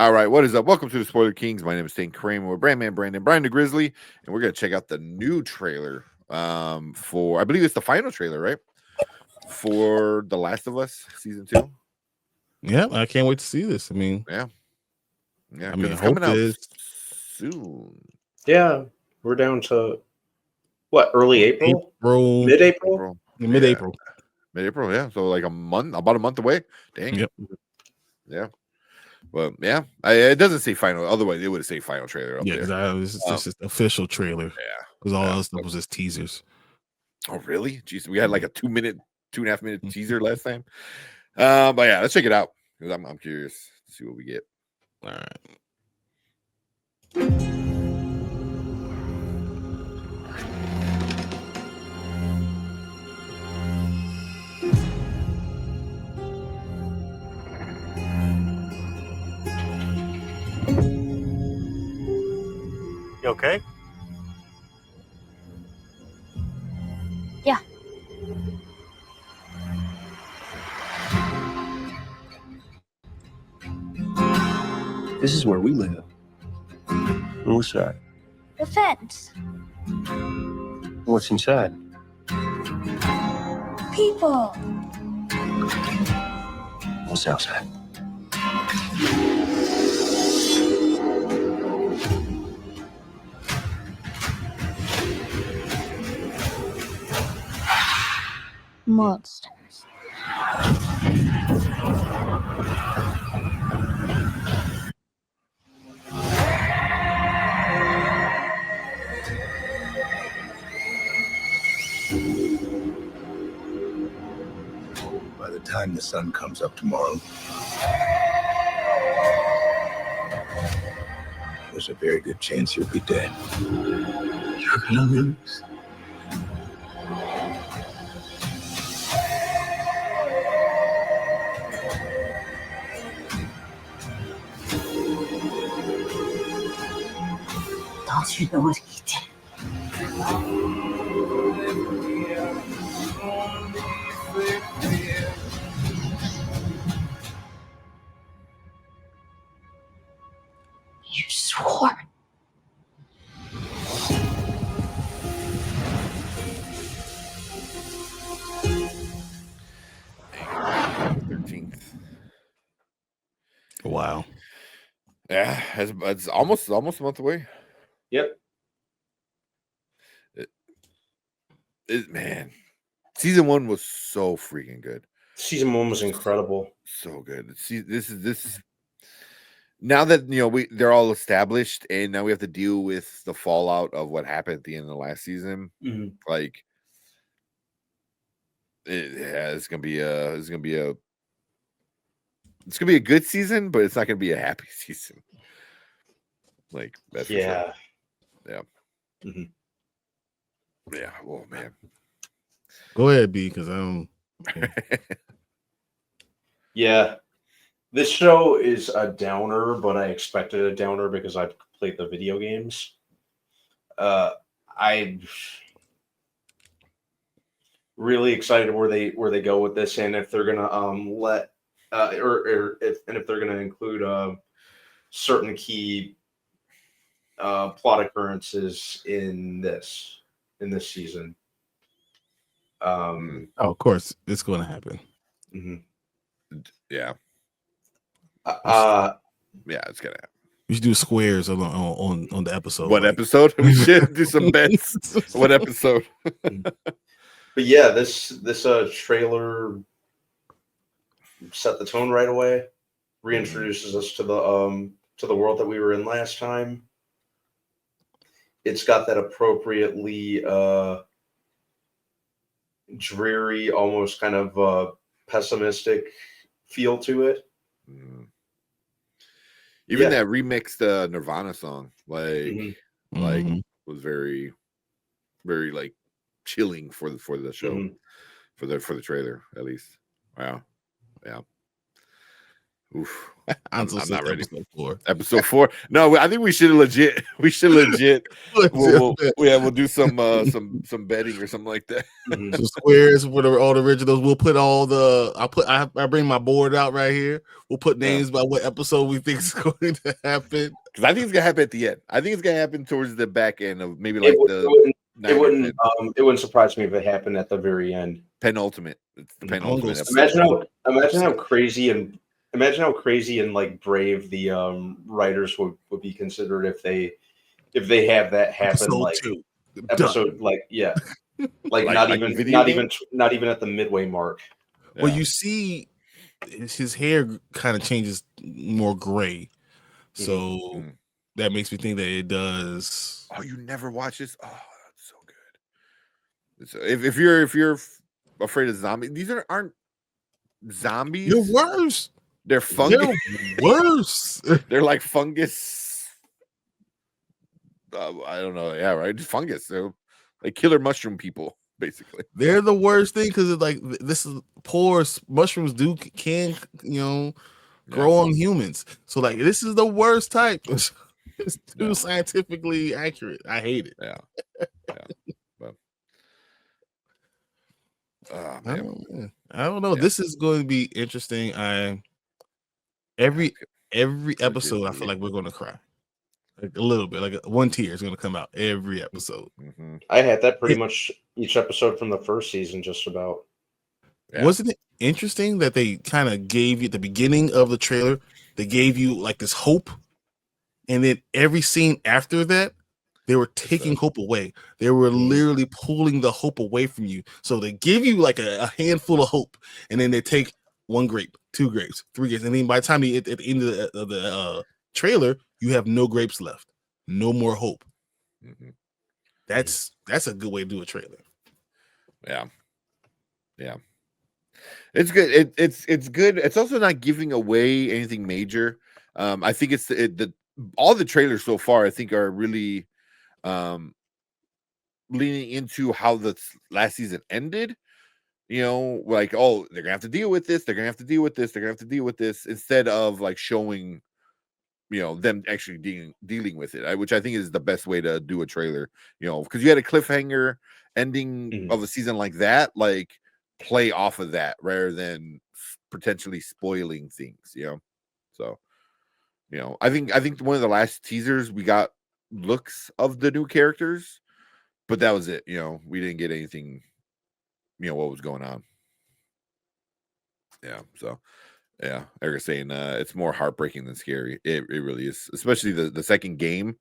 All right, what is up? Welcome to the Spoiler Kings. My name is Stan Kramer. We're Brandman Brandon, Brian the Grizzly, and we're gonna check out the new trailer. For I believe it's the final trailer, right? For The Last of Us season 2. Yeah, I can't wait to see this. I mean, Yeah, I because mean, it's hope coming out this. soon. Yeah, we're down to what, early April? April, Mid-April? April, mid-April. mid-April. Yeah, so like about a month away. Dang. Yep. Yeah. Well, yeah. It doesn't say final. Otherwise, it would have said final trailer up Yeah, there. because this is the official trailer. Yeah. Because all other stuff was just teasers. Oh, really? Jeez, we had like a 2.5 minute teaser last time. But yeah, let's check it out because I'm curious to see what we get. All right. You okay? Yeah. This is where we live. What's that? The fence. What's inside? People. What's outside? Monsters. By the time the sun comes up tomorrow, there's a very good chance you'll be dead. You're gonna lose. Don't you know what he did? You swore. Dang, 13th. Wow. Yeah, it's almost a month away. Yep. Man, season 1 was so freaking good. Season 1 was incredible. So good. See, this is now that they're all established, and now we have to deal with the fallout of what happened at the end of the last season. Mhm. Like, it's gonna be a good season, but it's not gonna be a happy season. Like, that's for Yeah. sure. Yeah. Mhm. Yeah. Oh man. Go ahead, B, because I'm. Yeah. This show is a downer, but I expected a downer because I've played the video games. I'm really excited where they go with this, and if they're gonna let if they're gonna include certain key plot occurrences in this season. Oh, of course, it's going to happen. Mhm. Yeah. Uh, Yeah, it's gonna happen. We should do squares on the episode. What like- episode? We should do some bets. What episode? but yeah, this trailer set the tone right away. Reintroduces us to the world that we were in last time. It's got that appropriately dreary, almost kind of pessimistic feel to it. Mm. Even Yeah. that remixed Nirvana song, like Mhm. was very, very like chilling for the show, Mhm. for the trailer at least. Wow. Yeah. Oof. Until I'm not ready. episode 4. Episode 4. No, I think we should legit. We'll do some betting or something like that. Mhm. So squares for all the originals. We'll put all the. I bring my board out right here. We'll put names by what episode we think is going to happen. Because I think it's gonna happen at the end. I think it's gonna happen towards the back end of maybe It like wouldn't surprise me if it happened at the very end. penultimate. It's the penultimate episode. Imagine how crazy and like brave the writers would be considered if they have that happen Episode like 2. episode like yeah like, Like not a even video game? not even at the midway mark. Well, Yeah. you see, his hair kind of changes more gray, so Mhm. that makes me think that it does. Oh, you never watch this? Oh, that's so good. So if you're afraid of zombies, these aren't zombies. You're worse. They're fungus. They're worse. They're like fungus. I don't know. Yeah, right. Fungus. They're like killer mushroom people, basically. They're the worst thing because it's like this is poor mushrooms can grow on humans. So like this is the worst type. It's too Yeah. scientifically accurate. I hate it. Yeah. But, oh, I man. don't know. Yeah. This is going to be interesting. Every episode, I feel like we're going to cry. Like a little bit, like one tear is going to come out every episode. Mhm. I had that pretty much each episode from the first season, just about. Yeah. Wasn't it interesting that they kind of gave you at the beginning of the trailer? They gave you like this hope, and then every scene after that, they were taking hope away. They were literally pulling the hope away from you. So they give you like a handful of hope, and then they take 1 grape, 2 grapes, 3 grapes, and then by the time you at the end of the trailer, you have no grapes left, no more hope. Mhm. That's a good way to do a trailer. Yeah. It's good. It's good. It's also not giving away anything major. I think it's all the trailers so far, I think, are really leaning into how the last season ended. Like, oh, they're gonna have to deal with this. They're gonna have to deal with this. They're gonna have to deal with this instead of like showing, them actually dealing with it, which I think is the best way to do a trailer. Because you had a cliffhanger ending of a season like that, like play off of that rather than potentially spoiling things. So, I think one of the last teasers we got looks of the new characters, but that was it. We didn't get anything. What was going on. Yeah. So. Yeah, Eric's saying it's more heartbreaking than scary. It really is, especially the second game,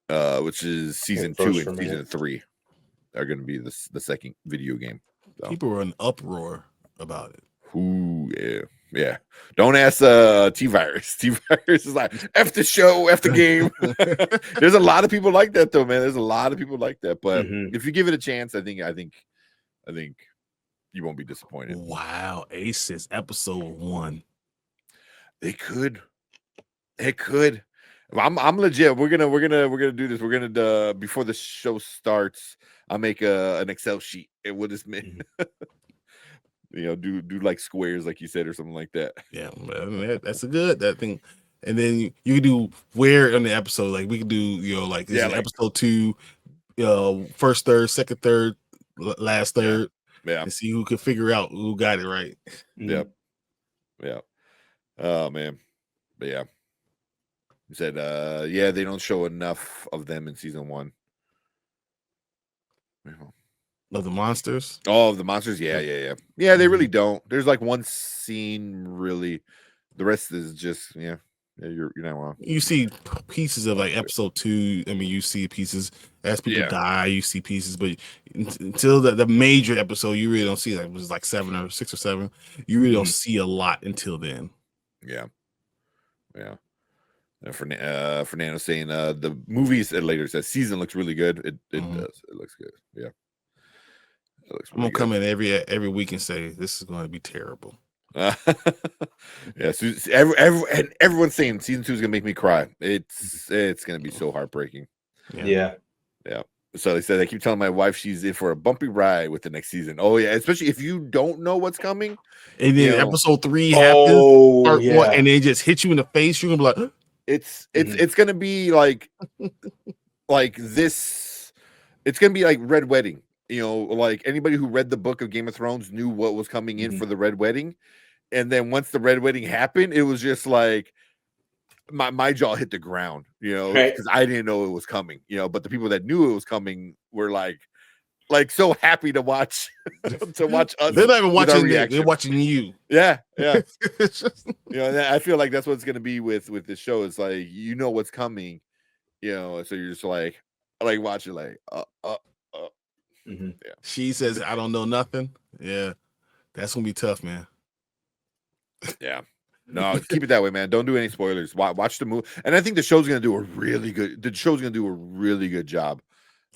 which is season 2 and season 3 are going to be the second video game. So. People were in uproar about it. Ooh, yeah. Don't ask T-Virus. T-Virus is like F the show, F the game. There's a lot of people like that though, man. There's a lot of people like that. But if you give it a chance, I think you won't be disappointed. Wow, Aces episode 1. It could. I'm legit. We're gonna do this. We're gonna before the show starts, I'll make an Excel sheet and we'll just do like squares like you said or something like that. Yeah, that's a good that thing. And then you can do where in the episode, like we could do like this is episode 2, first third, second third, last third. Yeah. And see who can figure out who got it right. Yep. Oh man. But yeah. He said they don't show enough of them in season 1. Of the monsters? Oh, of the monsters? Yeah, they really don't. There's like one scene really. The rest is just you're not wrong. You see pieces of like episode 2. I mean, you see pieces as people die. You see pieces, but until the major episode, you really don't see that. It was like 7 or 6 or 7. You really don't see a lot until then. Yeah. Fernando saying the movies later says season looks really good. It does. It looks good. Yeah. It looks I'm gonna come in every week and say this is going to be terrible. Yeah, so everyone's saying season 2 is gonna make me cry. It's gonna be so heartbreaking. Yeah. So they said I keep telling my wife she's in for a bumpy ride with the next season. Oh yeah, especially if you don't know what's coming. And then You know, episode 3 happens, Oh part yeah. 1, and they just hit you in the face. You're gonna be like, it's gonna be like this. It's gonna be like Red Wedding. You know, like anybody who read the book of Game of Thrones knew what was coming in for the Red Wedding, and then once the Red Wedding happened, it was just like my jaw hit the ground. You know, Right. because I didn't know it was coming. You know, but the people that knew it was coming were like so happy to watch to watch us. they're not even with our watching me, they're reaction. watching you. Yeah, yeah. It's just- You know, and I feel like that's what it's gonna be with this show. It's like you know what's coming, you know, so you're just like watching like Mhm. she says, I don't know nothing. Yeah, that's gonna be tough, man. yeah. No, keep it that way, man. Don't do any spoilers. Watch the movie, and I think the show's gonna do a really good. The show's gonna do a really good job.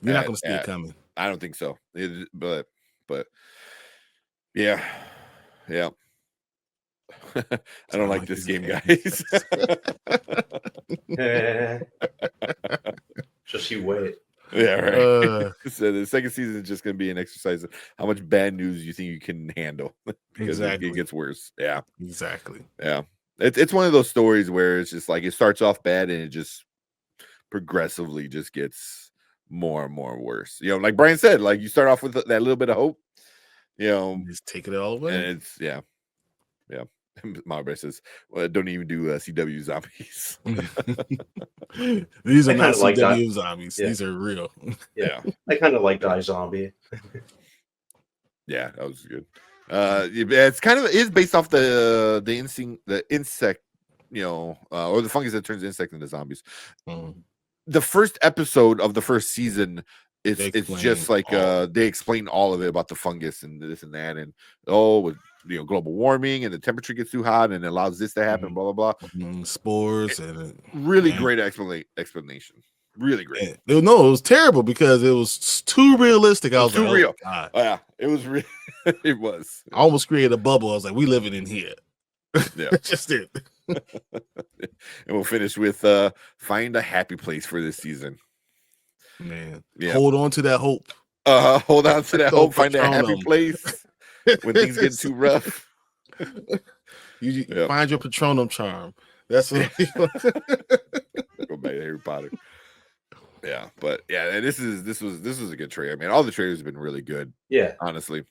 You're not at- gonna see it at- coming. I don't think so. But yeah, yeah. I don't like this game, guys. Just you wait. Yeah, right. Uh, So the second season is just going to be an exercise of how much bad news you think you can handle because Exactly. it gets worse. Yeah, exactly. yeah. It's one of those stories where it's just like it starts off bad and it just progressively just gets more and more worse. You know, like Brian said, like you start off with that little bit of hope, you know, Just take it all and away. it's yeah. Marbury says, "Well, don't even do CW zombies." These are I not kinda like that. CW zombies. Yeah. These are real. Yeah, I kind of like iZombie. yeah, that was good. It's kind of is based off the insect, you know, or the fungus that turns insect into zombies. Mm. The first episode of the first season, it's explain just like all. they explain all of it about the fungus and this and that, and with you know global warming and the temperature gets too hot and it allows this to happen, blah blah blah. Spores and Really Yeah. great explanation. Really great. no, it was terrible because it was too realistic. I It was was too like, real. oh, God. Oh yeah, it was real. It was. I almost created a bubble. I was like, we living in here. Yeah. Just it. And we'll finish with find a happy place for this season. Man. Yeah. Hold on to that hope. Hold on to that Don't hope, find a happy Patronum. place when things get too rough. You Yeah. find your Patronum charm. That's what Go back to Harry Potter. Yeah, but yeah, and this was a good trailer. Man, all the trailers have been really good, Yeah. honestly.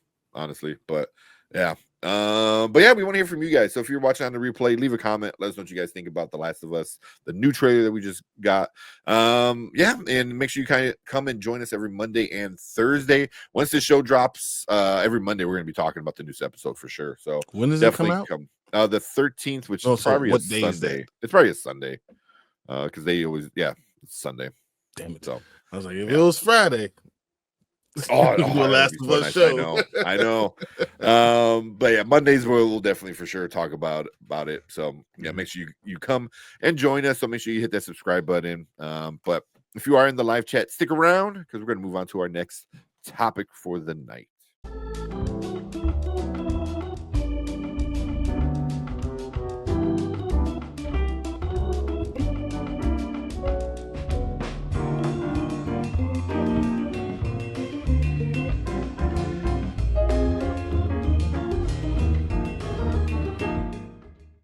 But yeah. But yeah, we want to hear from you guys. So if you're watching on the replay, leave a comment. Let us know what you guys think about The Last of Us, the new trailer that we just got. Yeah, and make sure you kind of come and join us every Monday and Thursday. Once the show drops, every Monday we're gonna be talking about the news episode for sure. So when does it come out? the 13th, which Oh, is so probably what a day is that? Sunday. It's probably a Sunday. Because they always it's Sunday. Damn it. So I was like, if it was Friday. Oh, do a that'd Last be of so Us nice. show. I know. But yeah, Mondays we'll definitely for sure talk about it. So yeah, make sure you come and join us. So make sure you hit that subscribe button. But if you are in the live chat, stick around because we're gonna move on to our next topic for the night.